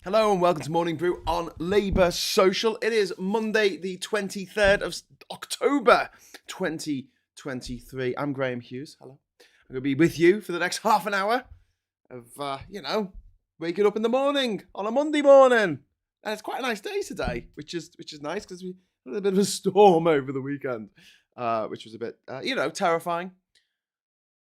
Hello and welcome to Morning Brew on Labour Social. It is Monday, the 23rd of October, 2023. I'm Graham Hughes. Hello. I'm going to be with you for the next half an hour of, waking up in the morning on a Monday morning. And it's quite a nice day today, which is nice because we had a bit of a storm over the weekend, which was a bit, terrifying.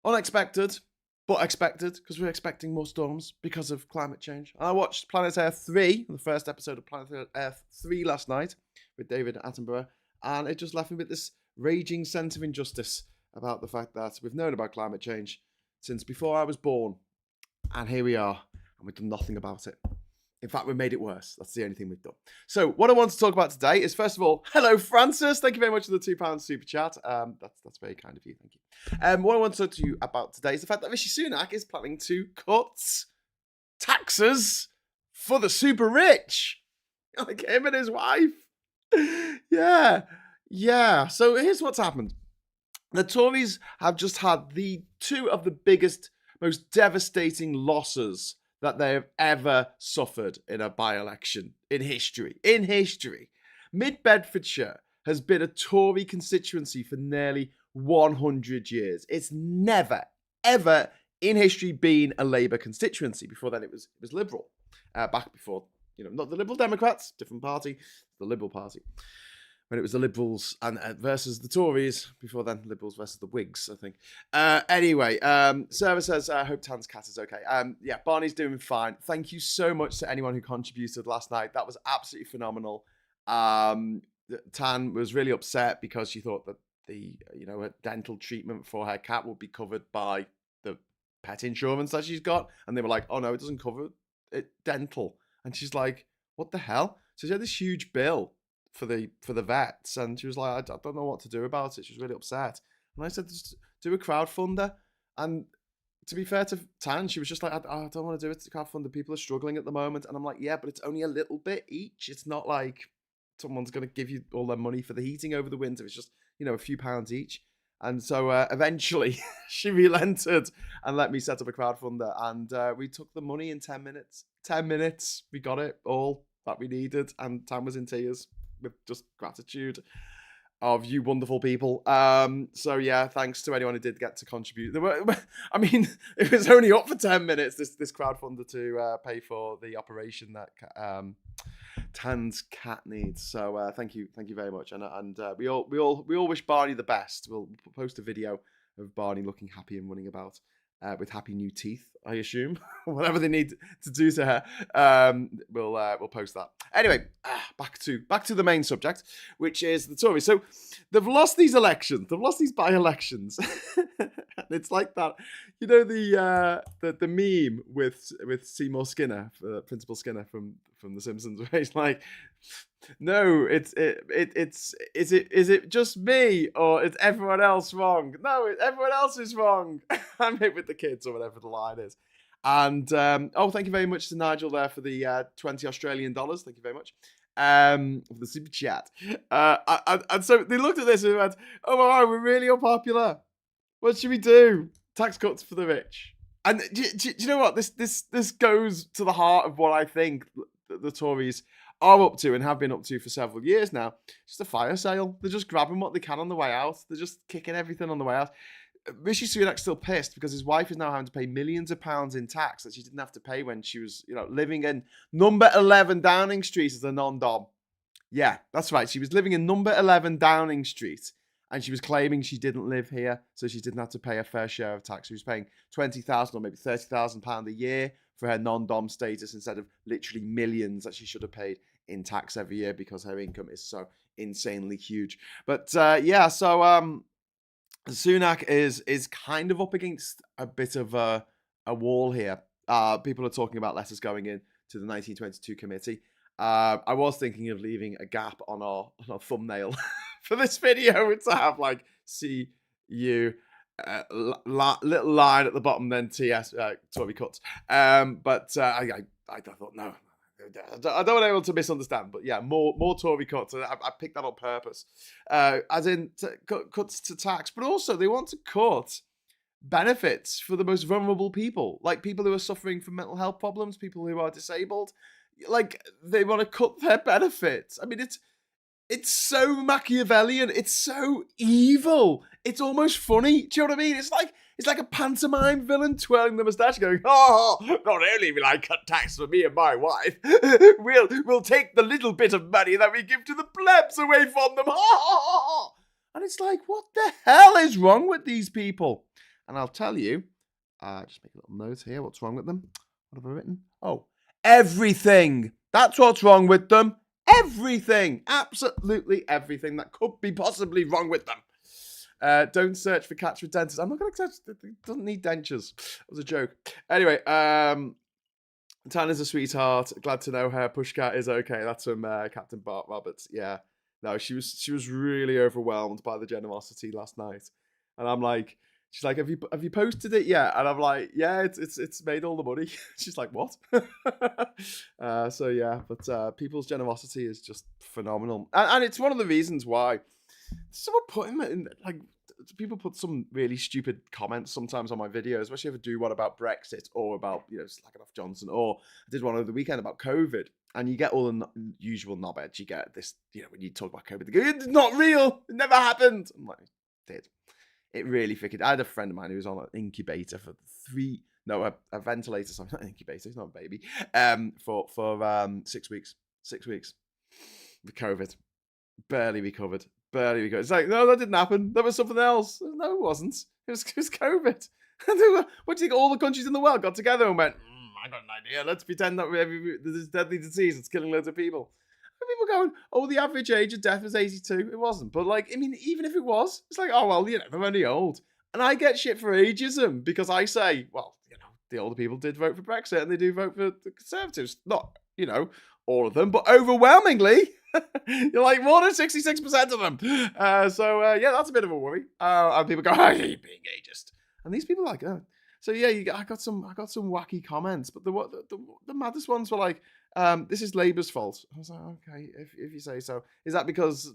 Unexpected. But expected, because we're expecting more storms because of climate change. I watched Planet Earth 3, the first episode of Planet Earth 3 last night with David Attenborough, and it just left me with this raging sense of injustice about the fact that we've known about climate change since before I was born, and here we are, and we've done nothing about it. In fact, we made it worse. That's the only thing we've done. So what I want to talk about today is, first of all, hello, Francis. Thank you very much for the £2 super chat. That's very kind of you. Thank you. What I want to talk to you about today is the fact that Rishi Sunak is planning to cut taxes for the super rich. Like him and his wife. Yeah. So here's what's happened. The Tories have just had the two of the biggest, most devastating losses that they have ever suffered in a by-election in history. Mid-Bedfordshire has been a Tory constituency for nearly 100 years. It's never, ever in history been a Labour constituency. Before then, it was Liberal. Back before, not the Liberal Democrats, different party, the Liberal Party. When it was the Liberals and versus the Tories. Before then, Liberals versus the Whigs, I think. Anyway, Sarah says, I hope Tan's cat is okay. Barney's doing fine. Thank you so much to anyone who contributed last night. That was absolutely phenomenal. Tan was really upset because she thought that the dental treatment for her cat would be covered by the pet insurance that she's got. And they were like, oh no, it doesn't cover it dental. And she's like, what the hell? So she had this huge bill for the vets, and she was like, I don't know what to do about it. She was really upset, and I said, just do a crowdfunder. And to be fair to Tan, she was just like, I don't want to do it to crowdfunder. People are struggling at the moment, and I'm like, yeah, but it's only a little bit each. It's not like someone's going to give you all their money for the heating over the winter. It's just a few pounds each. And so eventually she relented and let me set up a crowdfunder, and we took the money in 10 minutes. 10 minutes, we got it all that we needed, and Tan was in tears with just gratitude of you wonderful people. So yeah, thanks to anyone who did get to contribute. It was only up for 10 minutes, this crowdfunder, to pay for the operation that Tan's cat needs. So thank you very much. And we all wish Barney the best. We'll post a video of Barney looking happy and running about with happy new teeth, I assume. Whatever they need to do to her, we'll post that. Anyway, back to the main subject, which is the Tories. So they've lost these elections. They've lost these by-elections. And it's like that, the meme with Seymour Skinner, Principal Skinner from The Simpsons, where he's like, no, is it just me, or is everyone else wrong? No, everyone else is wrong. I'm hit with the kids, or whatever the line is. And thank you very much to Nigel there for the 20 Australian dollars. Thank you very much for the super chat. And so they looked at this and went, oh my God, we're really unpopular. What should we do? Tax cuts for the rich. And do you know what? This goes to the heart of what I think the Tories are up to and have been up to for several years now. Just a fire sale. They're just grabbing what they can on the way out. They're just kicking everything on the way out. Rishi Sunak's still pissed because his wife is now having to pay millions of pounds in tax that she didn't have to pay when she was, living in number 11 Downing Street as a non-dom. Yeah, that's right. She was living in number 11 Downing Street, and she was claiming she didn't live here, so she didn't have to pay a fair share of tax. She was paying £20,000 or maybe £30,000 a year for her non-dom status instead of literally millions that she should have paid in tax every year because her income is so insanely huge. But so Sunak is kind of up against a bit of a wall here. People are talking about letters going in to the 1922 committee. I was thinking of leaving a gap on our thumbnail for this video to have like CU little line at the bottom, then TS Tory cuts. But I thought no. I don't want anyone to misunderstand, but yeah, more Tory cuts. I picked that on purpose, as in cuts to tax, but also they want to cut benefits for the most vulnerable people, like people who are suffering from mental health problems, people who are disabled. like they want to cut their benefits. I mean, it's so Machiavellian. It's so evil. It's almost funny. Do you know what I mean? It's like a pantomime villain twirling the mustache, going, "Oh, not only will I cut tax for me and my wife, we'll take the little bit of money that we give to the plebs away from them." And it's like, what the hell is wrong with these people? And I'll tell you, just make a little note here. What's wrong with them? What have I written? Oh, everything. That's what's wrong with them. Everything. Absolutely everything that could be possibly wrong with them. Don't search for cats with dentures. I'm not going to search. It doesn't need dentures. It was a joke. Anyway, Tana's a sweetheart. Glad to know her. Pushcat is okay. That's from Captain Bart Roberts. Yeah. No, she was really overwhelmed by the generosity last night. And I'm like, she's like, have you posted it yet? And I'm like, yeah, it's made all the money. She's like, what? So yeah, but people's generosity is just phenomenal, and it's one of the reasons why someone put him in, like, people put some really stupid comments sometimes on my videos, especially if I do one about Brexit or about, slacking off Johnson, or I did one over the weekend about COVID, and you get all the usual knobheads. You get this, when you talk about COVID, they go, "It's not real. It never happened." I'm like, it did. It really freaking. I had a friend of mine who was on an incubator for a ventilator. Sorry, not an incubator. It's not a baby. For 6 weeks. 6 weeks with COVID, barely recovered. It's like, no, that didn't happen. That was something else. No, it wasn't. It was COVID. What do you think? All the countries in the world got together and went, "I got an idea. Let's pretend that there's this deadly disease that's killing loads of people." People going, "Oh, the average age of death was 82. It wasn't. But, even if it was, it's like, oh, well, they're only old. And I get shit for ageism because I say, well, the older people did vote for Brexit and they do vote for the Conservatives. Not, all of them, but overwhelmingly, you're like more than 66% of them. Yeah, that's a bit of a worry. And people go, "Oh, you're being ageist." And these people are like, oh. So yeah, I got some wacky comments, but the maddest ones were like, "This is Labour's fault." I was like, okay, if you say so. Is that because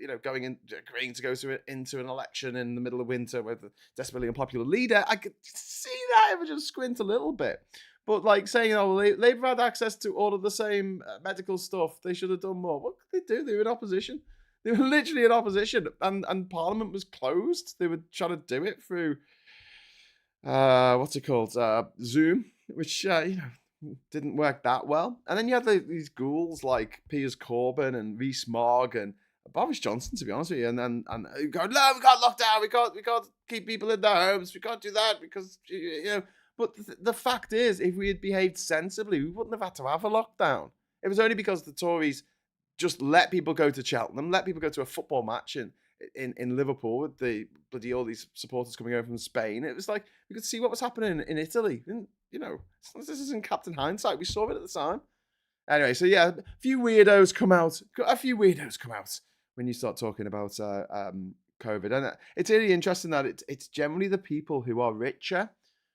agreeing to go into an election in the middle of winter with a desperately unpopular leader? I could see that if I just squint a little bit. But saying, "Oh, Labour had access to all of the same medical stuff, they should have done more." What could they do? They were in opposition. They were literally in opposition, and Parliament was closed. They were trying to do it through what's it called? Zoom, which didn't work that well. And then you had these ghouls like Piers Corbyn and Rees-Mogg and Boris Johnson, to be honest with you, and go, "No, we can't lock down. We can't keep people in their homes. We can't do that because But the fact is, if we had behaved sensibly, we wouldn't have had to have a lockdown. It was only because the Tories just let people go to Cheltenham, let people go to a football match in Liverpool with all these supporters coming over from Spain. It was like we could see what was happening in Italy. And, this isn't Captain Hindsight. We saw it at the time. Anyway, so yeah, a few weirdos come out when you start talking about COVID. And it's really interesting that it's generally the people who are richer,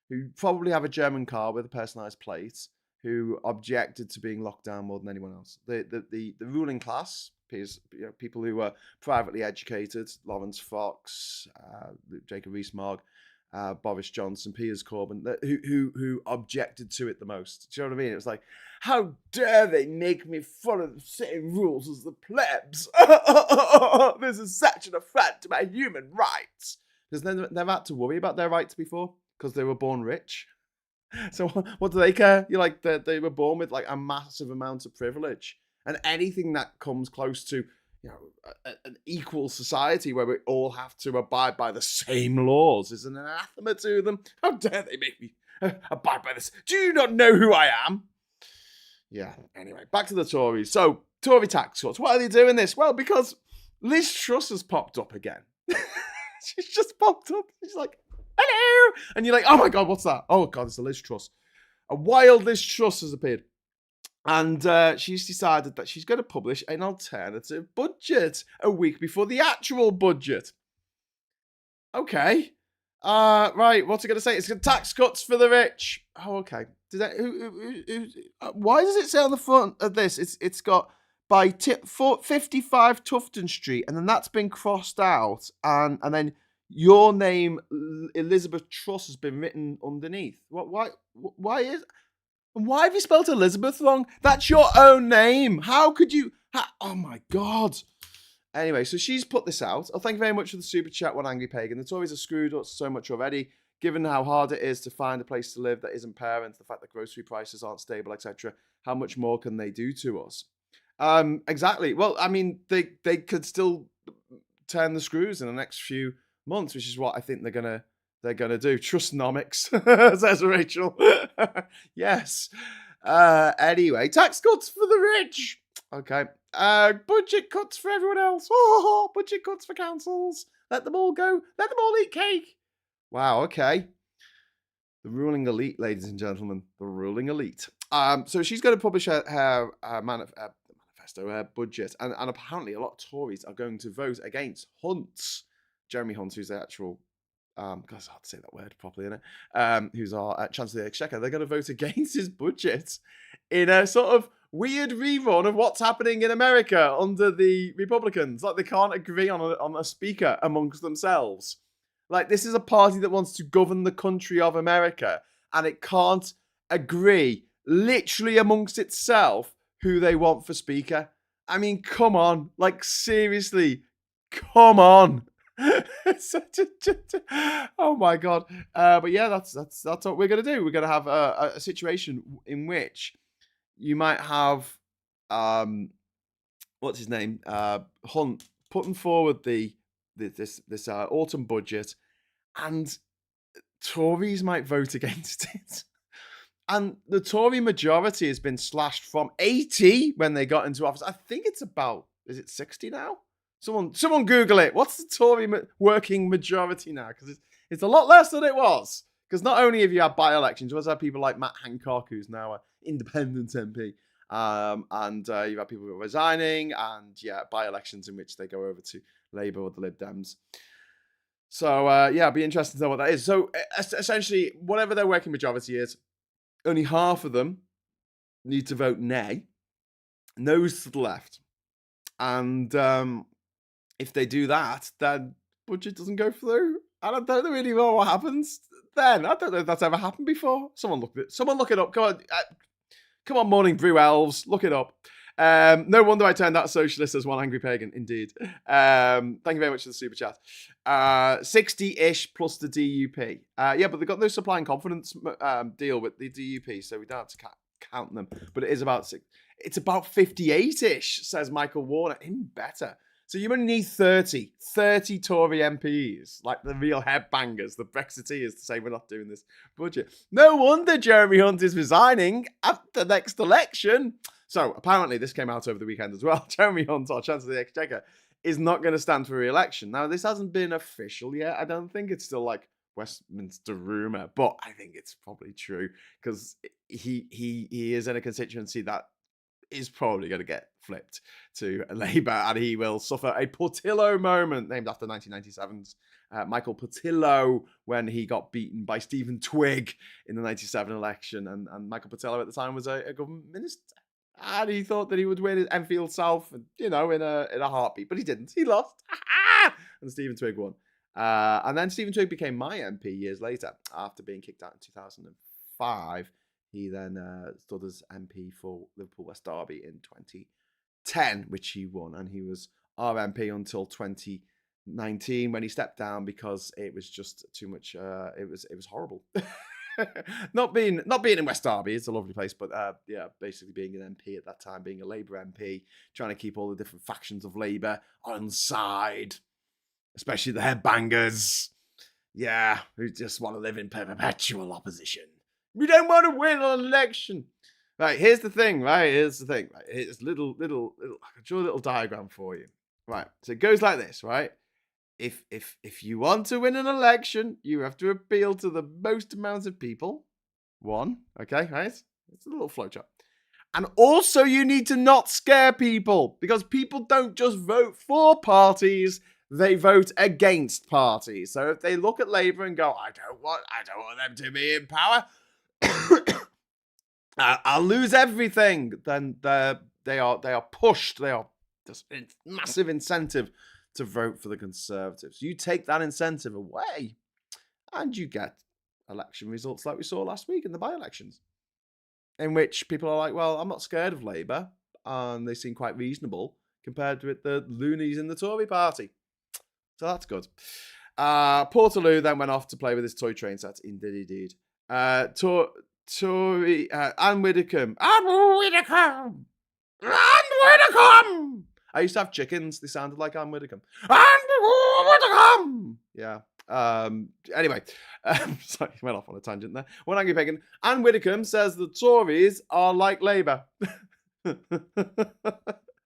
who probably have a German car with a personalised plate, who objected to being locked down more than anyone else. The ruling class, people who were privately educated, Lawrence Fox, Jacob Rees-Mogg, Boris Johnson, Piers Corbyn, who objected to it the most. Do you know what I mean? It was like, how dare they make me follow the same rules as the plebs? This is such an affront to my human rights. Because they never had to worry about their rights before, because they were born rich. So what do they care? You're like, they were born with like a massive amount of privilege, and anything that comes close to an equal society where we all have to abide by the same laws is an anathema to them. How dare they make me abide by this? Do you not know who I am? Yeah. Anyway, back to the Tories. So Tory tax cuts. Why are they doing this? Well, because Liz Truss has popped up again. She's just popped up. She's like, "Hello," and you're like, "Oh my God, what's that?" Oh God, it's a Liz Truss. A wild Liz Truss has appeared. And she's decided that she's going to publish an alternative budget a week before the actual budget. Okay. Right, what's it going to say? It's got tax cuts for the rich. Oh, okay. Why does it say on the front of this? It's got by 55 Tufton Street, and then that's been crossed out, and then your name, Elizabeth Truss, has been written underneath. Why is And why have you spelled Elizabeth wrong? That's your own name. How could you? Oh my God. Anyway, so she's put this out. Oh, thank you very much for the super chat, One Angry Pagan. The Tories are screwed up so much already, given how hard it is to find a place to live that isn't parents, the fact that grocery prices aren't stable, etc. How much more can they do to us? Exactly. Well, I mean, they could still turn the screws in the next few months, which is what I think they're gonna do. Trustnomics, says Rachel. Yes. Anyway, tax cuts for the rich. Okay. Budget cuts for everyone else. Oh, budget cuts for councils. Let them all go. Let them all eat cake. Wow. Okay. The ruling elite, ladies and gentlemen. The ruling elite. So she's going to publish her manifesto, her budget, and apparently a lot of Tories are going to vote against Jeremy Hunt, who's the actual, it's hard to say that word properly, isn't it? Who's our Chancellor of the Exchequer. They're going to vote against his budget in a sort of weird rerun of what's happening in America under the Republicans. Like, they can't agree on a speaker amongst themselves. Like, this is a party that wants to govern the country of America, and it can't agree literally amongst itself who they want for speaker. I mean, come on. Like, seriously, come on. Oh my God. But yeah, that's what we're gonna do. We're gonna have a situation in which you might have what's his name, Hunt, putting forward this autumn budget, and Tories might vote against it. And the Tory majority has been slashed from 80 when they got into office. I think it's about, is it 60 now? Someone Google it. What's the Tory working majority now? Because it's a lot less than it was. Because not only have you had by-elections, you also have people like Matt Hancock, who's now an independent MP. And you've had people resigning, and by-elections in which they go over to Labour or the Lib Dems. So it'd be interesting to know what that is. So essentially, whatever their working majority is, only half of them need to vote nay. No's to the left. And if they do that, then budget doesn't go through. And I don't really know what happens then. I don't know if that's ever happened before. Someone look it up. Come on, morning brew elves. Look it up. No wonder I turned out socialist as One Angry Pagan, indeed. Thank you very much for the super chat. 60-ish plus the DUP. But they've got no supply and confidence deal with the DUP, so we don't have to count them. But it is about it's about 58-ish, says Michael Warner. Even better. So you only need 30 Tory MPs, like the real headbangers, the Brexiteers, to say we're not doing this budget. No wonder Jeremy Hunt is resigning at the next election. So apparently this came out over the weekend as well. Jeremy Hunt, our Chancellor of the Exchequer, is not going to stand for re-election. Now, this hasn't been official yet. I don't think it's still like Westminster rumour, but I think it's probably true because he is in a constituency that is probably going to get flipped to Labour, and he will suffer a Portillo moment, named after 1997's Michael Portillo, when he got beaten by Stephen Twigg in the 97 election. And Michael Portillo at the time was a government minister. And he thought that he would win Enfield South, in a heartbeat, but he didn't. He lost, and Stephen Twigg won. And then Stephen Twigg became my MP years later, after being kicked out in 2005. He then stood as MP for Liverpool West Derby in 2010, which he won, and he was our MP until 2019 when he stepped down because it was just too much. It was horrible. Not being in West Derby, it's a lovely place, but basically being an MP at that time, being a Labour MP, trying to keep all the different factions of Labour on side, especially the headbangers, who just want to live in perpetual opposition. We don't want to win an election. Right, here's the thing. Right, here's little. I can draw a little diagram for you. Right, so it goes like this. Right, if you want to win an election, you have to appeal to the most amount of people. One, okay, right? It's a little flowchart. And also, you need to not scare people, because people don't just vote for parties; they vote against parties. So if they look at Labour and go, "I don't want them to be in power," I'll lose everything. Then they are pushed. They are just a massive incentive to vote for the Conservatives. You take that incentive away, and you get election results like we saw last week in the by-elections. in which people are like, well, I'm not scared of Labour, and they seem quite reasonable compared with the loonies in the Tory party. So that's good. Portaloo then went off to play with his toy train set. Indeed. Tory Anne Widdecombe. Anne Widdecombe! Anne Widdecombe! I used to have chickens. They sounded like Anne Widdecombe. Anne Widdecombe! Yeah. Anyway, sorry, went off on a tangent there. One angry pagan. Anne Widdecombe says the Tories are like Labour.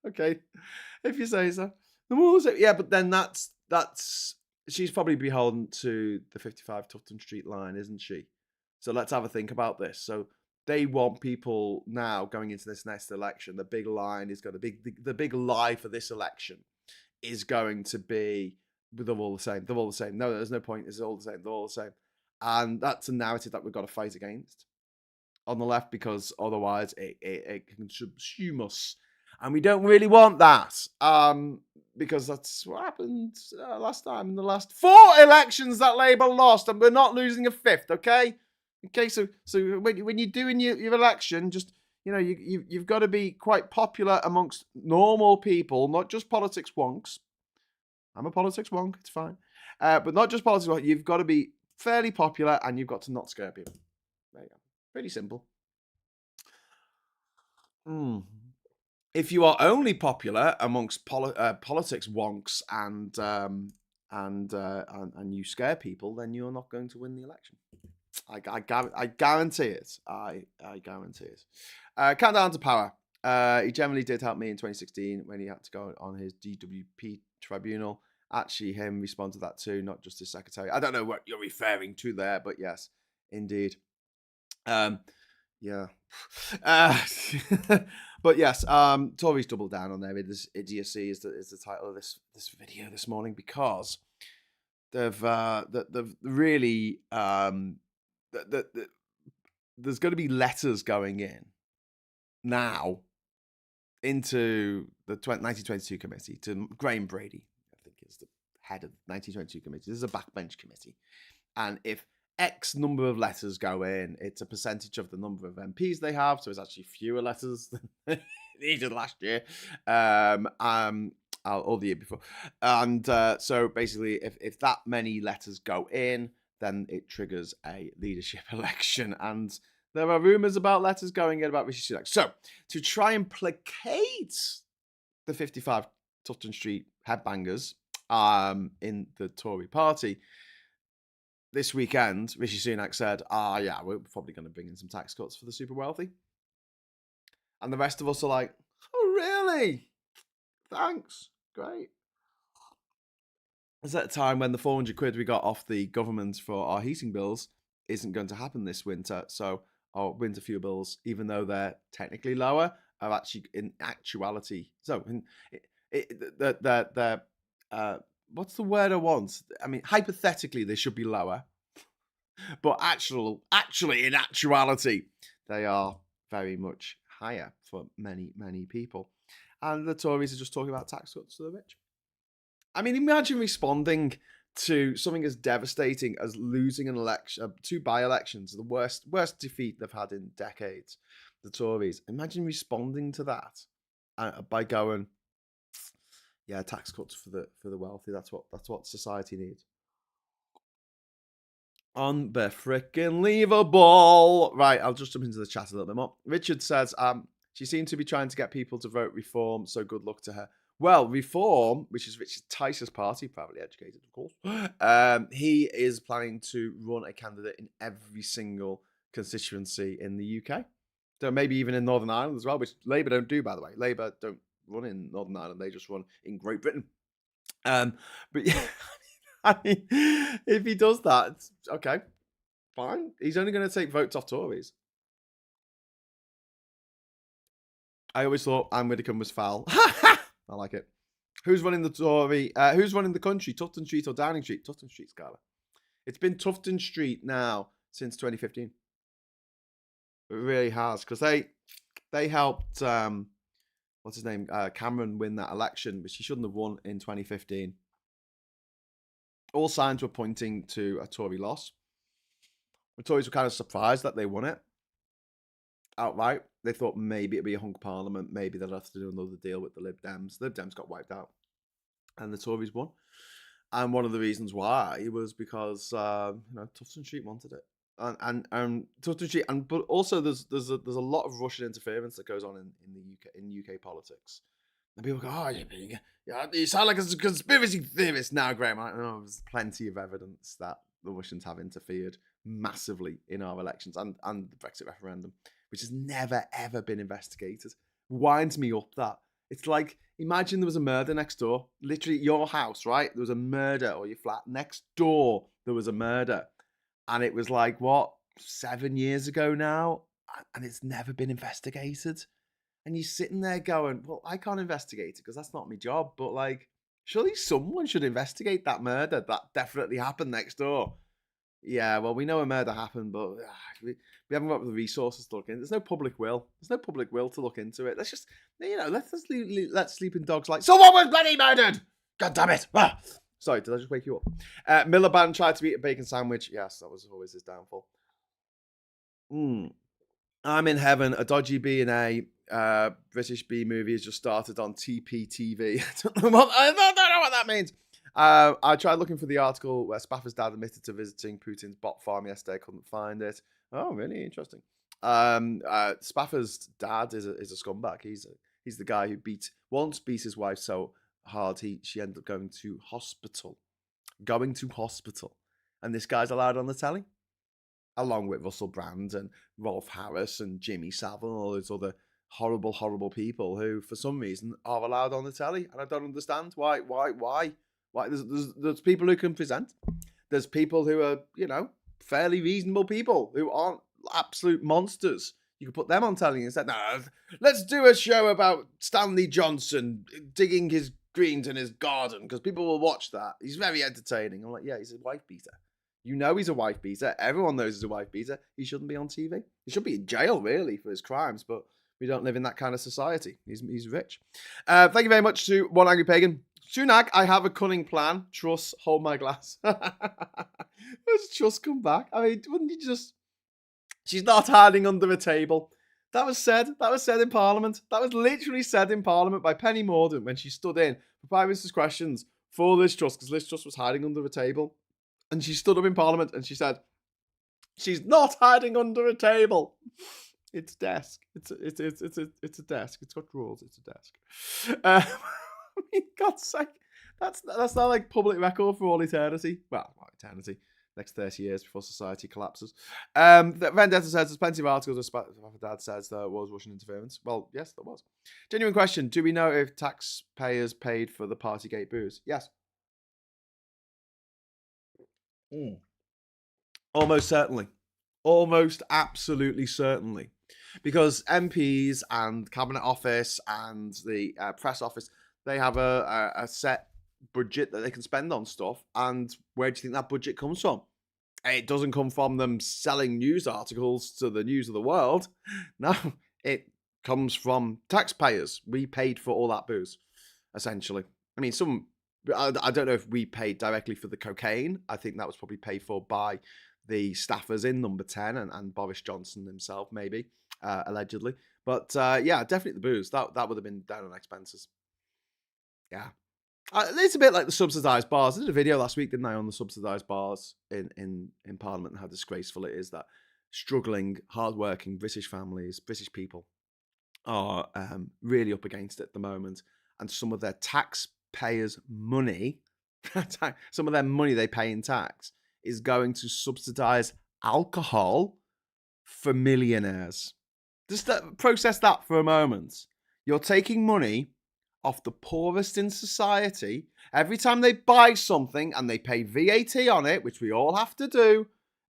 Okay, if you say so. The rules, yeah, but then that's she's probably beholden to the 55 Tufton Street line, isn't she? So let's have a think about this. So they want people now going into this next election. The big line is going to be the big lie for this election is going to be they're all the same. They're all the same. No, there's no point. It's all the same. They're all the same. And that's a narrative that we've got to fight against on the left, because otherwise it can subsume us. And we don't really want that, because that's what happened last time in the last 4 elections that Labour lost, and we're not losing a 5th, okay? Okay, so when you're doing your election, just, you know, you've got to be quite popular amongst normal people, not just politics wonks. I'm a politics wonk, it's fine. But not just politics wonk, you've got to be fairly popular, and you've got to not scare people. There you go. Pretty simple. If you are only popular amongst politics wonks and you scare people, then you're not going to win the election. I guarantee it. I guarantee it. Countdown to Power. He generally did help me in 2016 when he had to go on his DWP tribunal. Actually, him respond to that too, not just his secretary. I don't know what you're referring to there, but yes, indeed. Yeah. But yes, Tories doubled down on their idiocy is the title of this video this morning, because they've really there's going to be letters going in now into the 1922 committee to Graham Brady, I think is the head of the 1922 committee. This is a backbench committee, and if X number of letters go in, it's a percentage of the number of MPs they have, so it's actually fewer letters than needed last year, or the year before. And so basically, if that many letters go in, then it triggers a leadership election. And there are rumours about letters going in about Rishi Sunak. So to try and placate the 55 Tufton Street headbangers in the Tory party, this weekend, Rishi Sunak said, yeah, we're probably going to bring in some tax cuts for the super wealthy. And the rest of us are like, oh, really? Thanks. Great. It's at a time when the 400 quid we got off the government for our heating bills isn't going to happen this winter. So our winter fuel bills, even though they're technically lower, are actually in actuality. So they're what's the word I want? I mean, hypothetically, they should be lower. But actually, in actuality, they are very much higher for many, many people. And the Tories are just talking about tax cuts to the rich. I mean, imagine responding to something as devastating as losing an election, 2 by-elections, the worst defeat they've had in decades, the Tories. Imagine responding to that by going, yeah, tax cuts for the wealthy. That's what society needs. Unbefrickin-leavable. Right, I'll just jump into the chat a little bit more. Richard says, she seemed to be trying to get people to vote Reform, so good luck to her. Well, Reform, which is Richard Tice's party, privately educated, of course, he is planning to run a candidate in every single constituency in the UK. So maybe even in Northern Ireland as well, which Labour don't do, by the way. Labour don't run in Northern Ireland, they just run in Great Britain. But yeah, I mean, if he does that, it's okay, fine. He's only going to take votes off Tories. I always thought Anne Widdecombe was foul. I like it. Who's running the Tory? Who's running the country? Tufton Street or Downing Street? Tufton Street, Scarlett. It's been Tufton Street now since 2015. It really has, because they helped what's his name, Cameron, win that election, which he shouldn't have won in 2015. All signs were pointing to a Tory loss. The Tories were kind of surprised that they won it. outright. They thought maybe it'd be a hunk parliament, maybe they'd have to do another deal with the Lib Dems. The Lib Dems got wiped out, and the Tories won. And one of the reasons why was because Tufton Street wanted it, and Tufton Street, and but also there's a lot of Russian interference that goes on in UK politics, and people go, oh, you sound like a conspiracy theorist now, Graham. There's plenty of evidence that the Russians have interfered massively in our elections and the Brexit referendum, which has never ever been investigated. Winds me up that. It's like, imagine there was a murder next door. Literally, your house, right? There was a murder, or your flat next door, there was a murder. And it was like, what, 7 years ago now? And it's never been investigated. And you're sitting there going, well, I can't investigate it because that's not my job. But like, surely someone should investigate that murder that definitely happened next door. Yeah, well, we know a murder happened, but we haven't got the resources to look in. There's no public will. There's no public will to look into it. Let's just, let sleeping dogs like, someone was bloody murdered! God damn it! Ah! Sorry, did I just wake you up? Miliband tried to eat a bacon sandwich. Yes, that was always his downfall. I'm in heaven. A dodgy B&A British B movie has just started on TPTV. I don't know what that means. I tried looking for the article where Spaffer's dad admitted to visiting Putin's bot farm yesterday. Couldn't find it. Oh, really interesting. Spaffer's dad is a scumbag. He's the guy who once beat his wife so hard she ended up going to hospital. And this guy's allowed on the telly, along with Russell Brand and Rolf Harris and Jimmy Savile and all those other horrible, horrible people who, for some reason, are allowed on the telly. And I don't understand why. There's people who can present. There's people who are, fairly reasonable people who aren't absolute monsters. You can put them on telly and say, no, let's do a show about Stanley Johnson digging his greens in his garden because people will watch that. He's very entertaining. I'm like, yeah, he's a wife beater. He's a wife beater. Everyone knows he's a wife beater. He shouldn't be on TV. He should be in jail, really, for his crimes, but we don't live in that kind of society. He's rich. Thank you very much to One Angry Pagan. Sunak, I have a cunning plan. Truss, hold my glass. Where's Truss come back? I mean, wouldn't you just... She's not hiding under a table. That was said in Parliament. That was literally said in Parliament by Penny Mordaunt when she stood in for Prime Minister's questions for Liz Truss, because Liz Truss was hiding under a table. And she stood up in Parliament and she said, she's not hiding under a table. It's a desk. It's a desk. It's got drawers. It's a desk. I mean, God's sake, that's not like public record for all eternity. Well, not eternity. Next 30 years before society collapses. Vendetta says there's plenty of articles where Dad says there was Russian interference. Well, yes, there was. Genuine question. Do we know if taxpayers paid for the Partygate booze? Yes. Almost certainly. Almost absolutely certainly. Because MPs and Cabinet Office and the press office, they have a set budget that they can spend on stuff. And where do you think that budget comes from? It doesn't come from them selling news articles to the news of the world. No, it comes from taxpayers. We paid for all that booze, essentially. I mean, I don't know if we paid directly for the cocaine. I think that was probably paid for by the staffers in Number 10 and Boris Johnson himself, maybe, allegedly. But yeah, definitely the booze. That would have been down on expenses. Yeah. It's a bit like the subsidised bars. I did a video last week, didn't I, on the subsidised bars in Parliament and how disgraceful it is that struggling, hard-working British families, British people are really up against it at the moment. And some of their taxpayers' money, some of their money they pay in tax, is going to subsidise alcohol for millionaires. Just process that for a moment. You're taking money off the poorest in society. Every time they buy something and they pay VAT on it, which we all have to do,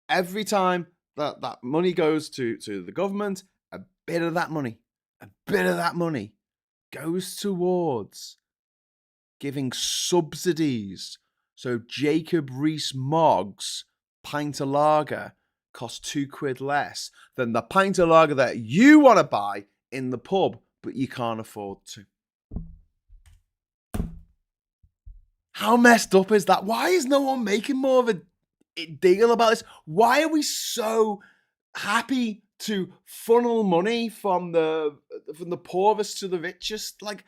every time that money goes to the government, a bit of that money goes towards giving subsidies. So Jacob Rees-Mogg's pint of lager costs £2 less than the pint of lager that you want to buy in the pub, but you can't afford to. How messed up is that? Why is no one making more of a deal about this? Why are we so happy to funnel money from the poorest to the richest. Like,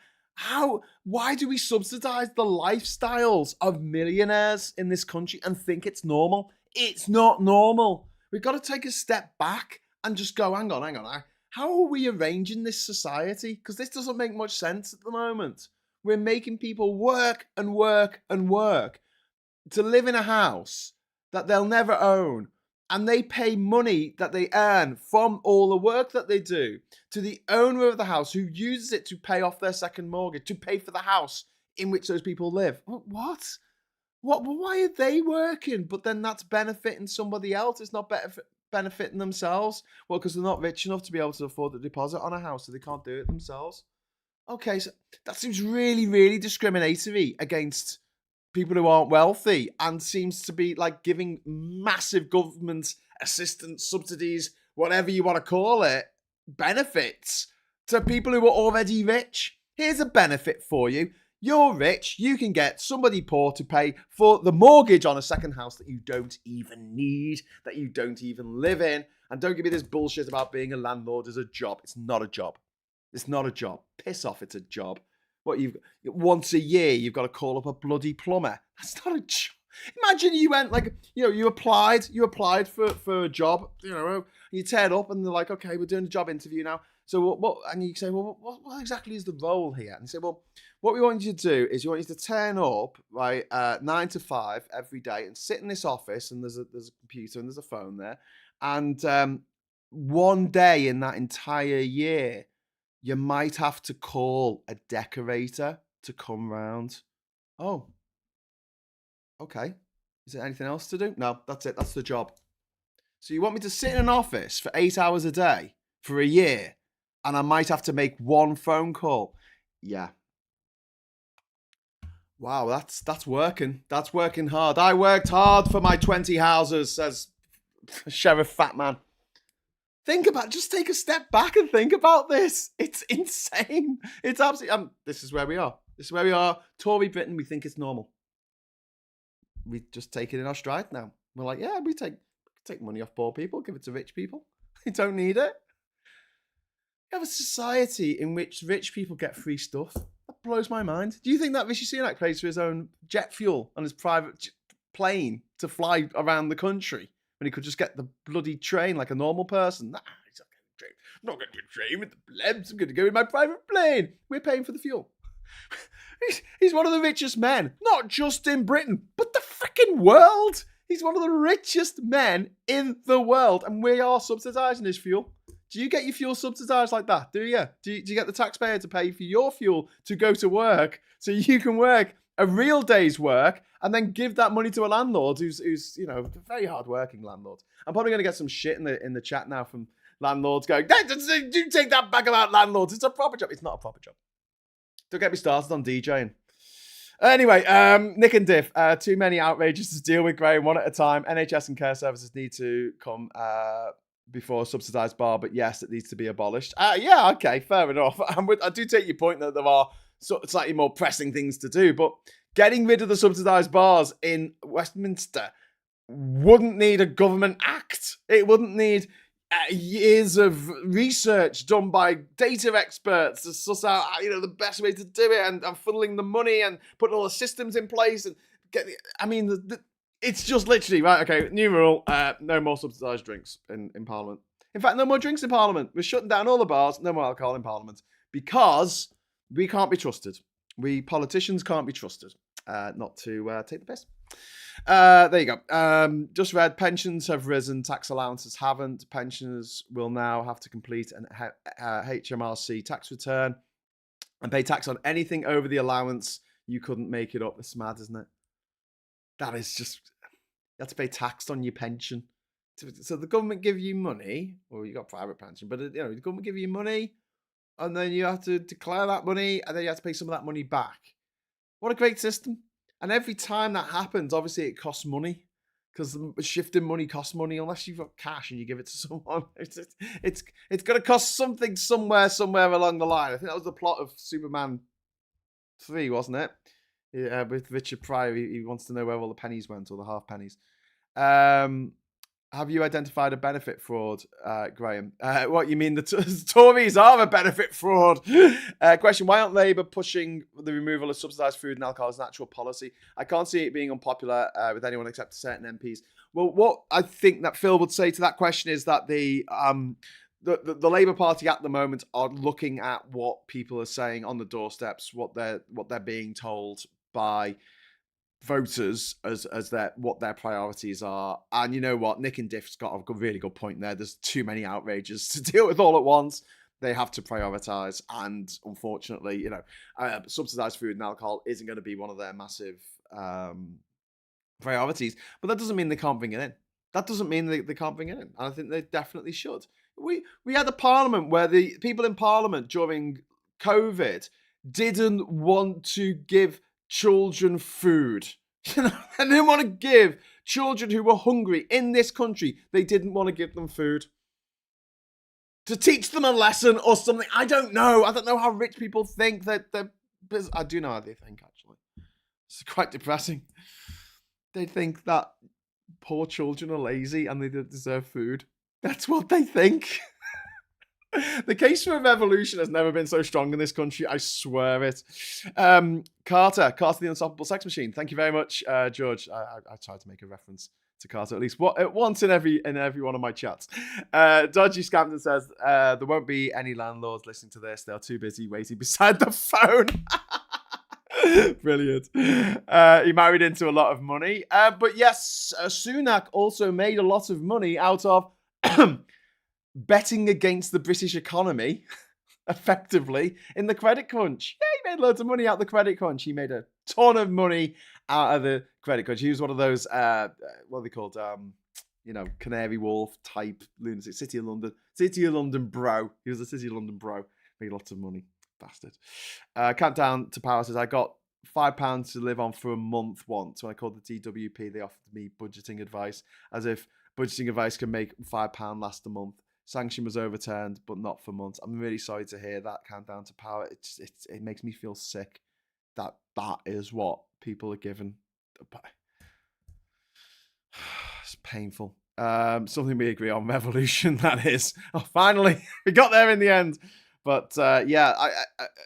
why do we subsidize the lifestyles of millionaires in this country and think it's normal? It's not normal. We've got to take a step back and just go, hang on. How are we arranging this society? Because this doesn't make much sense at the moment. We're making people work and work and work to live in a house that they'll never own. And they pay money that they earn from all the work that they do to the owner of the house, who uses it to pay off their second mortgage, to pay for the house in which those people live. What? Why are they working? But then that's benefiting somebody else. It's not benefiting themselves. Well, because they're not rich enough to be able to afford the deposit on a house, so they can't do it themselves. Okay, so that seems really, really discriminatory against people who aren't wealthy, and seems to be like giving massive government assistance, subsidies, whatever you want to call it, benefits to people who are already rich. Here's a benefit for you. You're rich. You can get somebody poor to pay for the mortgage on a second house that you don't even need, that you don't even live in. And don't give me this bullshit about being a landlord as a job. It's not a job. It's not a job. Piss off, it's a job. Once a year, you've got to call up a bloody plumber. That's not a job. Imagine you went you applied for a job, you turn up and they're like, okay, we're doing a job interview now. So what? And you say, well, what exactly is the role here? And you say, well, what we want you to do is you want you to turn up 9 to 5 every day and sit in this office, and there's a computer and there's a phone there, and one day in that entire year, you might have to call a decorator to come round. Oh, okay. Is there anything else to do? No, that's it. That's the job. So you want me to sit in an office for 8 hours a day for a year, and I might have to make one phone call? Yeah. Wow, that's working. That's working hard. I worked hard for my 20 houses, says Sheriff Fatman. Just take a step back and think about this. It's insane. It's absolutely, this is where we are. This is where we are. Tory Britain, we think it's normal. We just take it in our stride now. We're like, yeah, we take money off poor people, give it to rich people. They don't need it. We have a society in which rich people get free stuff. That blows my mind. Do you think that Rishi Sunak pays for his own jet fuel on his private plane to fly around the country, when he could just get the bloody train like a normal person? Nah, he's not getting a train. I'm not going to train with the plebs. I'm going to go in my private plane. We're paying for the fuel. He's one of the richest men, not just in Britain, but the freaking world. He's one of the richest men in the world, and we are subsidising his fuel. Do you get your fuel subsidised like that? Do you? Do you get the taxpayer to pay for your fuel to go to work so you can work a real day's work and then give that money to a landlord who's a very hard-working landlord? I'm probably going to get some shit in the chat now from landlords going, do take that back about landlords. It's a proper job. It's not a proper job. Don't get me started on DJing. Anyway, Nick and Diff, too many outrages to deal with, Graham, one at a time. NHS and care services need to come before a subsidised bar, but yes, it needs to be abolished. Yeah, okay, fair enough. I do take your point that there are slightly more pressing things to do, but getting rid of the subsidised bars in Westminster wouldn't need a government act. It wouldn't need years of research done by data experts to suss out, the best way to do it, and funneling the money and putting all the systems in place and it's just literally right. Okay, new rule: no more subsidised drinks in Parliament. In fact, no more drinks in Parliament. We're shutting down all the bars. No more alcohol in Parliament because we can't be trusted. We politicians can't be trusted not to take the piss. There you go. Just read, pensions have risen, tax allowances haven't. Pensioners will now have to complete an HMRC tax return and pay tax on anything over the allowance. You couldn't make it up. It's mad, isn't it? That is just, you have to pay tax on your pension. So the government give you money, or you got private pension, but the government give you money, and then you have to declare that money, and then you have to pay some of that money back. What a great system. And every time that happens, obviously it costs money, because shifting money costs money unless you've got cash and you give it to someone. It's going to cost something somewhere along the line. I think that was the plot of Superman 3, wasn't it? Yeah, with Richard Pryor, he wants to know where all the pennies went, or the half pennies. Have you identified a benefit fraud, Graham? What you mean? The Tories are a benefit fraud. Question: why aren't Labour pushing the removal of subsidised food and alcohol as an actual policy? I can't see it being unpopular with anyone except certain MPs. Well, what I think that Phil would say to that question is that the Labour Party at the moment are looking at what people are saying on the doorsteps, what they're being told by voters as what their priorities are. And you know what, Nick and Diff's got a really good point there. There's too many outrages to deal with all at once. They have to prioritize, and unfortunately, subsidized food and alcohol isn't going to be one of their massive priorities. But that doesn't mean they can't bring it in. That doesn't mean they can't bring it in. And I think they definitely should. We had a parliament where the people in parliament during COVID didn't want to give children food. They didn't want to give children who were hungry in this country, they didn't want to give them food. To teach them a lesson or something. I don't know. I don't know how rich people think that they're... I do know how they think, actually. It's quite depressing. They think that poor children are lazy and they deserve food. That's what they think. The case for a revolution has never been so strong in this country. I swear it. Carter the Unstoppable Sex Machine. Thank you very much, George. I tried to make a reference to Carter at least once in every one of my chats. Dodgy Scampton says there won't be any landlords listening to this. They're too busy waiting beside the phone. Brilliant. He married into a lot of money. But yes, Sunak also made a lot of money out of betting against the British economy, effectively, in the credit crunch. Yeah, he made loads of money out of the credit crunch. He made a ton of money out of the credit crunch. He was one of those, what are they called? Canary Wharf type lunatic. City of London bro. He was a City of London bro. Made lots of money. Bastard. Countdown to Power says, I got £5 to live on for a month once. When I called the DWP, they offered me budgeting advice, as if budgeting advice can make £5 last a month. Sanction was overturned, but not for months. I'm really sorry to hear that. Countdown to Power. It makes me feel sick that is what people are given. It's painful. Something we agree on. Revolution, that is. Oh, finally, we got there in the end. But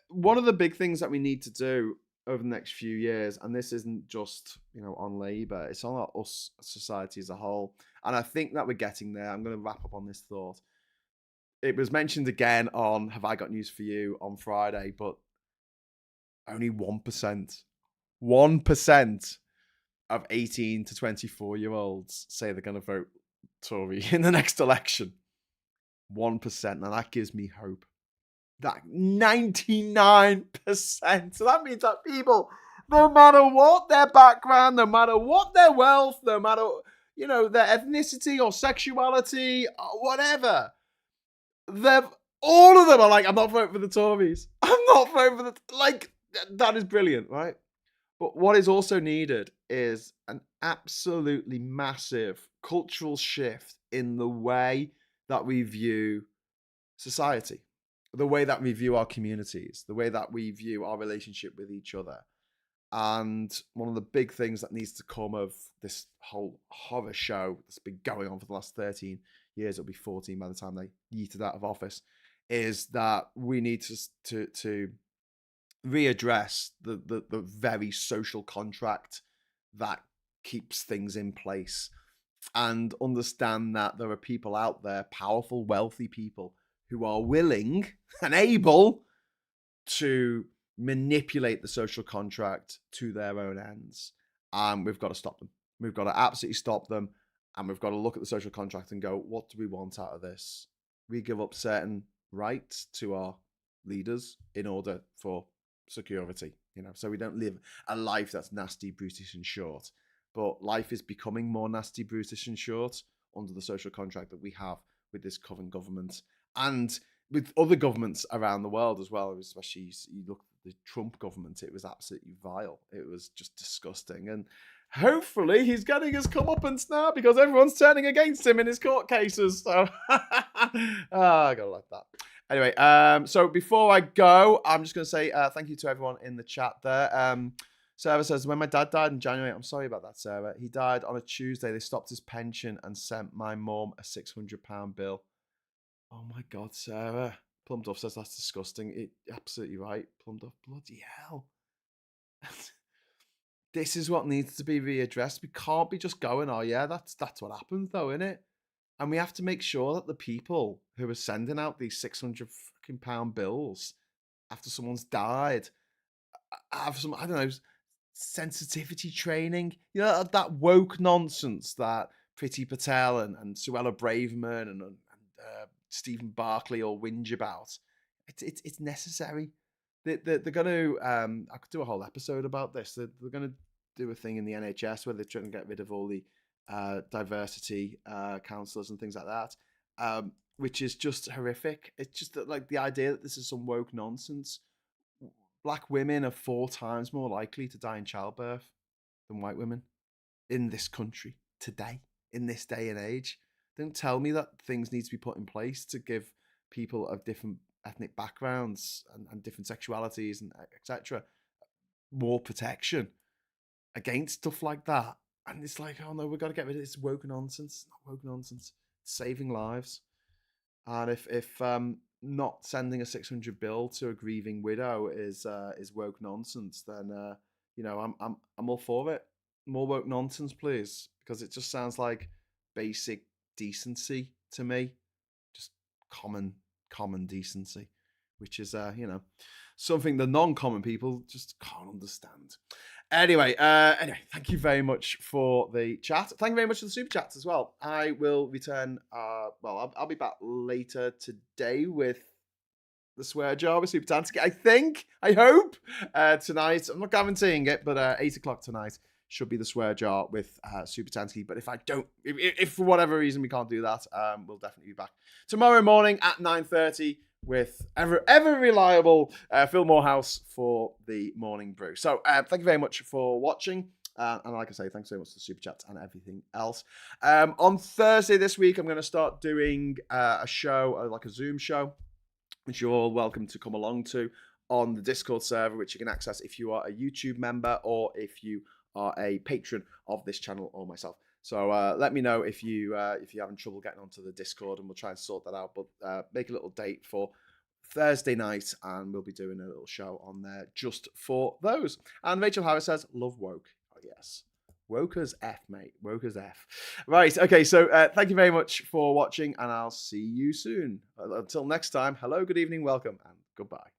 one of the big things that we need to do over the next few years, and this isn't just on Labour, it's on us, society as a whole. And I think that we're getting there. I'm going to wrap up on this thought. It was mentioned again on Have I Got News For You on Friday, but only 1% of 18 to 24-year-olds say they're going to vote Tory in the next election. 1%, and that gives me hope. That 99%. So that means that people, no matter what their background, no matter what their wealth, no matter their ethnicity or sexuality or whatever, all of them are like, I'm not voting for the Tories. I'm not voting for that is brilliant, right? But what is also needed is an absolutely massive cultural shift in the way that we view society, the way that we view our communities, the way that we view our relationship with each other. And one of the big things that needs to come of this whole horror show that's been going on for the last 13 years, it'll be 14 by the time they yeeted out of office, is that we need to readdress the very social contract that keeps things in place, and understand that there are people out there, powerful, wealthy people, who are willing and able to manipulate the social contract to their own ends. And we've got to stop them. We've got to absolutely stop them. And we've got to look at the social contract and go, what do we want out of this? We give up certain rights to our leaders in order for security, so we don't live a life that's nasty, brutish and short. But life is becoming more nasty, brutish and short under the social contract that we have with this current government and with other governments around the world as well. Especially you look at the Trump government, it was absolutely vile. It was just disgusting. And hopefully he's getting his comeuppance now because everyone's turning against him in his court cases. So I gotta like that. Anyway, so before I go, I'm just going to say thank you to everyone in the chat there. Sarah says, when my dad died in January, I'm sorry about that, Sarah. He died on a Tuesday. They stopped his pension and sent my mum a £600 bill. Oh my God, Sarah. Plum Duff says that's disgusting. Absolutely right. Plum Duff, bloody hell. This is what needs to be readdressed. We can't be just going, oh yeah, that's what happens though, innit? And we have to make sure that the people who are sending out these £600 bills after someone's died have some, I don't know, sensitivity training. You know, that woke nonsense that Priti Patel and Suella Braverman and Stephen Barclay all whinge about. It's necessary. They're going to, I could do a whole episode about this. They're going to do a thing in the NHS where they're trying to get rid of all the diversity counsellors and things like that, which is just horrific. It's just that, like, the idea that this is some woke nonsense. Black women are 4 times more likely to die in childbirth than white women in this country today, in this day and age. Don't tell me that things need to be put in place to give people of different ethnic backgrounds and different sexualities and etc. more protection against stuff like that. And it's like, oh no, we've got to get rid of this woke nonsense. Not woke nonsense. It's saving lives. And if not sending a 600 bill to a grieving widow is woke nonsense, then I'm all for it. More woke nonsense, please, because it just sounds like basic decency to me, just common decency, which is something the non-common people just can't understand. Anyway, thank you very much for the chat. Thank you very much for the super chats as well. I will return. I'll be back later today with the swear jar with Super Tansky. I hope tonight. I'm not guaranteeing it, but 8:00 tonight should be the swear jar with Super Tansky. But if I don't, if for whatever reason we can't do that, we'll definitely be back tomorrow morning at 9:30 with ever reliable Phil Morehouse for the morning brew. So thank you very much for watching. And like I say, thanks so much for the super chats and everything else. On Thursday this week, I'm going to start doing a show, like a Zoom show, which you're all welcome to come along to on the Discord server, which you can access if you are a YouTube member or if you are a patron of this channel or myself. So let me know if you're having trouble getting onto the Discord, and we'll try and sort that out. But make a little date for Thursday night, and we'll be doing a little show on there just for those. And Rachel Harris says, love woke. Oh, yes. Woke as F, mate. Woke as F. Right. Okay. So thank you very much for watching, and I'll see you soon. Until next time, hello, good evening, welcome, and goodbye.